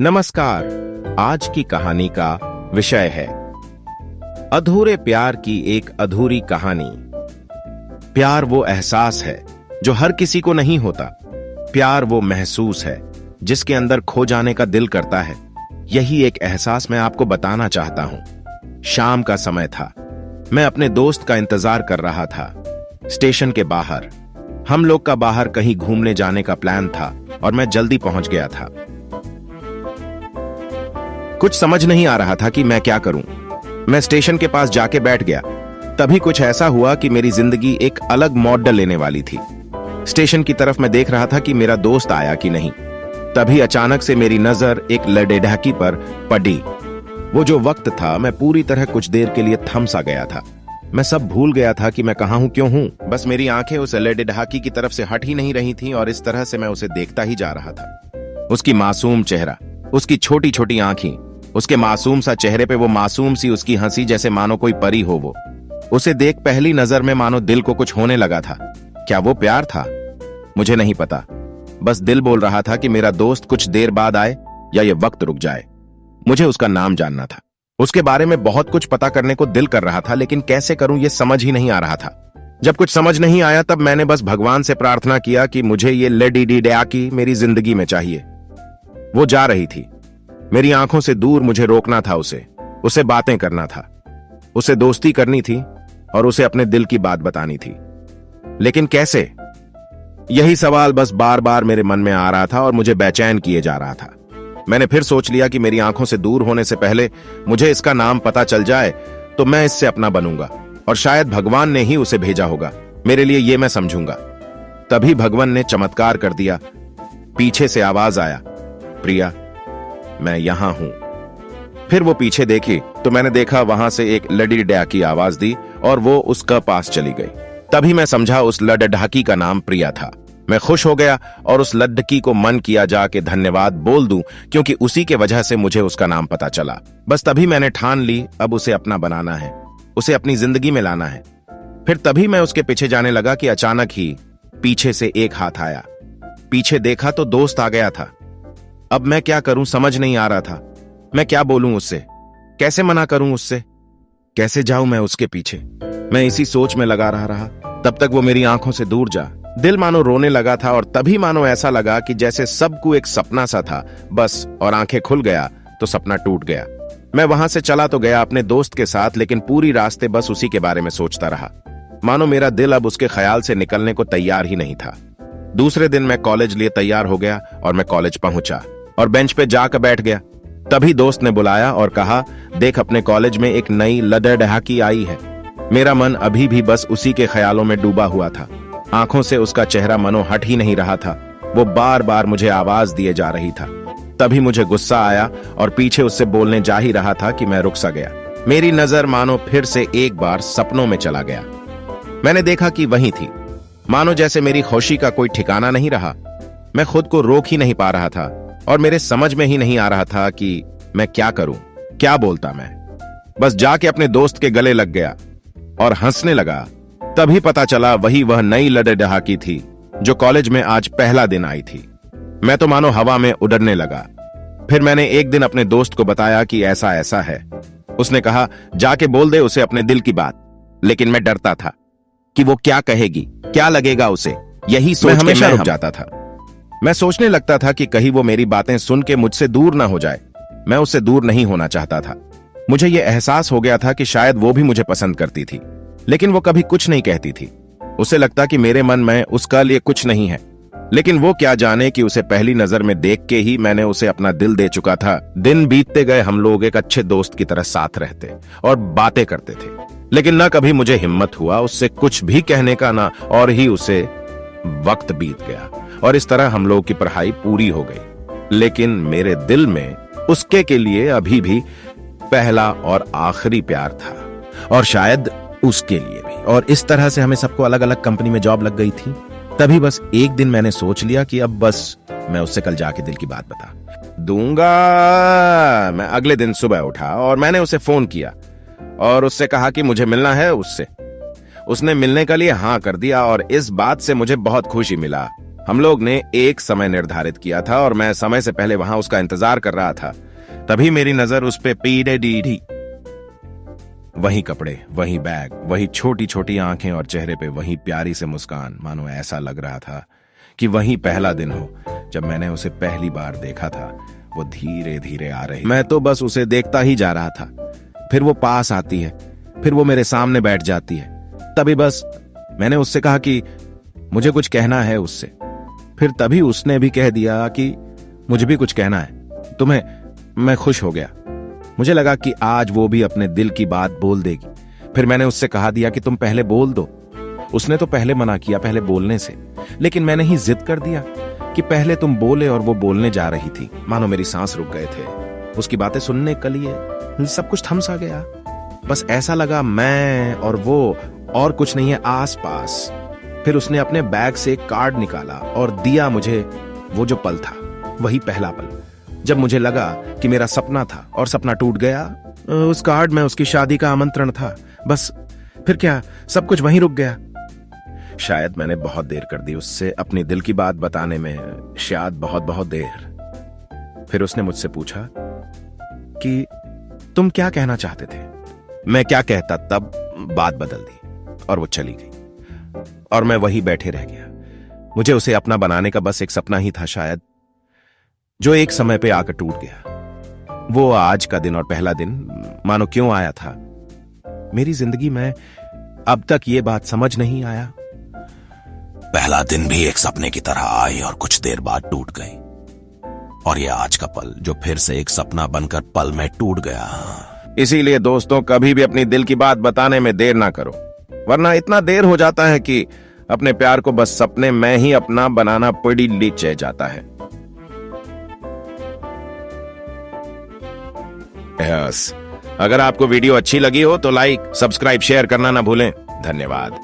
नमस्कार। आज की कहानी का विषय है अधूरे प्यार की एक अधूरी कहानी। प्यार वो एहसास है जो हर किसी को नहीं होता। प्यार वो महसूस है जिसके अंदर खो जाने का दिल करता है। यही एक एहसास मैं आपको बताना चाहता हूं। शाम का समय था। मैं अपने दोस्त का इंतजार कर रहा था स्टेशन के बाहर। हम लोग का बाहर कहीं घूमने जाने का प्लान था और मैं जल्दी पहुंच गया था। कुछ समझ नहीं आ रहा था कि मैं क्या करूं। मैं स्टेशन के पास जाके बैठ गया। तभी कुछ ऐसा हुआ कि मेरी जिंदगी एक अलग मॉडल लेने वाली थी। स्टेशन की तरफ मैं देख रहा था कि मेरा दोस्त आया कि नहीं। तभी अचानक से मेरी नजर एक लड़ेढाकी पर पड़ी। वो जो वक्त था, मैं पूरी तरह कुछ देर के लिए थम सा गया था। मैं सब भूल गया था कि मैं कहां हूं, क्यों हूं। बस मेरी आंखें उस लड़ेढाकी की तरफ से हट ही नहीं रही थीं और इस तरह से मैं उसे देखता ही जा रहा था। उसकी मासूम चेहरा, उसकी छोटी छोटी आंखें, उसके मासूम सा चेहरे पे वो मासूम सी उसकी हंसी, जैसे मानो कोई परी हो वो। उसे देख पहली नजर में मानो दिल को कुछ होने लगा था। क्या वो प्यार था? मुझे नहीं पता। बस दिल बोल रहा था कि मेरा दोस्त कुछ देर बाद आए या ये वक्त रुक जाए। मुझे उसका नाम जानना था। उसके बारे में बहुत कुछ पता करने को दिल कर रहा था, लेकिन कैसे करूं ये समझ ही नहीं आ रहा था। जब कुछ समझ नहीं आया तब मैंने बस भगवान से प्रार्थना किया कि मुझे ये लड़ेढाकी मेरी जिंदगी में चाहिए। वो जा रही थी। मेरी आंखों से दूर मुझे रोकना था उसे बातें करना था, उसे दोस्ती करनी थी और उसे अपने दिल की बात बतानी थी। लेकिन कैसे? यही सवाल बस बार बार मेरे मन में आ रहा था और मुझे बेचैन किए जा रहा था। मैंने फिर सोच लिया कि मेरी आंखों से दूर होने से पहले मुझे इसका नाम पता चल जाए तो मैं इससे अपना बनूंगा और शायद भगवान ने ही उसे भेजा होगा मेरे लिए, ये मैं समझूंगा। तभी भगवान ने चमत्कार कर दिया। पीछे से आवाज आया, प्रिया मैं यहां हूं। फिर वो पीछे देखी तो मैंने देखा वहां से एक लड़ेढाकी आवाज दी और वो उसका पास चली गई। तभी मैं समझा उस लड़ेढाकी का नाम प्रिया था। मैं खुश हो गया और उस लड़की को मन किया जाके धन्यवाद बोल दूं, क्योंकि उसी के वजह से मुझे उसका नाम पता चला। बस तभी मैंने ठान ली अब उसे अपना बनाना है, उसे अपनी जिंदगी में लाना है। फिर तभी मैं उसके पीछे जाने लगा कि अचानक ही पीछे से एक हाथ आया। पीछे देखा तो दोस्त आ गया था। अब मैं क्या करूं समझ नहीं आ रहा था। मैं क्या बोलूं उससे, कैसे मना करूं उससे, कैसे जाऊं मैं उसके पीछे। मैं इसी सोच में लगा रहा। तब तक वो मेरी आंखों से दूर जा। दिल मानो रोने लगा था और तभी मानो ऐसा लगा कि जैसे सबको एक सपना सा था बस, और आंखें खुल गया तो सपना टूट गया। मैं वहां से चला तो गया अपने दोस्त के साथ, लेकिन पूरी रास्ते बस उसी के बारे में सोचता रहा। मानो मेरा दिल अब उसके ख्याल से निकलने को तैयार ही नहीं था। दूसरे दिन मैं कॉलेज लिए तैयार हो गया और मैं कॉलेज पहुंचा और बेंच पे जाकर बैठ गया। तभी दोस्त ने बुलाया और कहा, देख अपने कॉलेज में एक नई लड़ेढाकी आई है। मेरा मन अभी भी बस उसी के ख्यालों में डूबा हुआ था। आंखों से उसका चेहरा मनो हट ही नहीं रहा था। वो बार बार मुझे आवाज दिए जा रही था। तभी मुझे गुस्सा आया और पीछे उससे बोलने जा ही रहा था कि मैं रुक सा गया। मेरी नजर मानो फिर से एक बार सपनों में चला गया। मैंने देखा कि वही थी। मानो जैसे मेरी खुशी का कोई ठिकाना नहीं रहा। मैं खुद को रोक ही नहीं पा रहा था और मेरे समझ में ही नहीं आ रहा था कि मैं क्या करूं, क्या बोलता मैं। बस जाके अपने दोस्त के गले लग गया और हंसने लगा। तभी पता चला वह नई लड़ेढाकी थी जो कॉलेज में आज पहला दिन आई थी। मैं तो मानो हवा में उड़ने लगा। फिर मैंने एक दिन अपने दोस्त को बताया कि ऐसा ऐसा है। उसने कहा, जाके बोल दे उसे अपने दिल की बात। लेकिन मैं डरता था कि वो क्या कहेगी, क्या लगेगा उसे। यही सोच के मैं रुक जाता था। मैं सोचने लगता था कि कहीं वो मेरी बातें सुन के मुझसे दूर ना हो जाए। मैं उससे दूर नहीं होना चाहता था। मुझे यह एहसास हो गया था कि शायद वो भी मुझे पसंद करती थी, लेकिन वो कभी कुछ नहीं कहती थी। उसे लगता कि मेरे मन में उसका लिए कुछ नहीं है। लेकिन वो क्या जाने कि उसे पहली नजर में देख के ही मैंने उसे अपना दिल दे चुका था। दिन बीतते गए, हम लोग एक अच्छे दोस्त की तरह साथ रहते और बातें करते थे। लेकिन न कभी मुझे हिम्मत हुआ उससे कुछ भी कहने का, ना और ही उसे वक्त बीत गया और इस तरह हम लोग की पढ़ाई पूरी हो गई। लेकिन मेरे दिल में उसके के लिए अभी भी पहला और आखिरी प्यार था, और शायद उसके लिए भी। और इस तरह से हमें सबको अलग अलग कंपनी में जॉब लग गई थी। तभी बस एक दिन मैंने सोच लिया कि अब बस मैं उससे कल जाके दिल की बात बता दूंगा। मैं अगले दिन सुबह उठा और मैंने उसे फोन किया और उससे कहा कि मुझे मिलना है उससे। उसने मिलने के लिए हाँ कर दिया और इस बात से मुझे बहुत खुशी मिला। हम लोग ने एक समय निर्धारित किया था और मैं समय से पहले वहां उसका इंतजार कर रहा था। तभी मेरी नजर उस पे पीड़े डी। वही कपड़े, वही बैग, वही छोटी छोटी आंखें और चेहरे पे वही प्यारी से मुस्कान। मानो ऐसा लग रहा था कि वही पहला दिन हो जब मैंने उसे पहली बार देखा था। वो धीरे धीरे आ रही, मैं तो बस उसे देखता ही जा रहा था। फिर वो पास आती है, फिर वो मेरे सामने बैठ जाती है। तभी बस मैंने उससे कहा कि मुझे कुछ कहना है उससे। फिर तभी उसने भी कह दिया कि मुझे भी कुछ कहना है तुम्हें। मैं खुश हो गया। मुझे लगा कि आज वो भी अपने दिल की बात बोल देगी। फिर मैंने उससे कहा दिया कि तुम पहले बोल दो। उसने तो पहले मना किया पहले बोलने से, लेकिन मैंने ही जिद कर दिया कि पहले तुम बोले और वो बोलने जा रही थी। मानो मेरी सांस रुक गए थे। उसकी बातें सुनने के लिए सब कुछ थम सा गया। बस ऐसा लगा मैं और वो और कुछ नहीं है आस पास। फिर उसने अपने बैग से एक कार्ड निकाला और दिया मुझे। वो जो पल था वही पहला पल जब मुझे लगा कि मेरा सपना था और सपना टूट गया। उस कार्ड में उसकी शादी का आमंत्रण था। बस फिर क्या, सब कुछ वहीं रुक गया। शायद मैंने बहुत देर कर दी उससे अपनी दिल की बात बताने में, शायद बहुत बहुत देर। फिर उसने मुझसे पूछा कि तुम क्या कहना चाहते थे। मैं क्या कहता, तब बात बदल दी और वो चली गई और मैं वही बैठे रह गया। मुझे उसे अपना बनाने का बस एक सपना ही था शायद, जो एक समय पे आकर टूट गया। वो आज का दिन और पहला दिन मानो क्यों आया था मेरी जिंदगी में, अब तक ये बात समझ नहीं आया। पहला दिन भी एक सपने की तरह आई और कुछ देर बाद टूट गई। और ये आज का पल जो फिर से एक सपना बनकर पल में टूट गया। इसीलिए दोस्तों, कभी भी अपनी दिल की बात बताने में देर ना करो, वरना इतना देर हो जाता है कि अपने प्यार को बस सपने में ही अपना बनाना पड़ी लीचे जाता है। अगर आपको वीडियो अच्छी लगी हो तो लाइक, सब्सक्राइब, शेयर करना ना भूलें। धन्यवाद।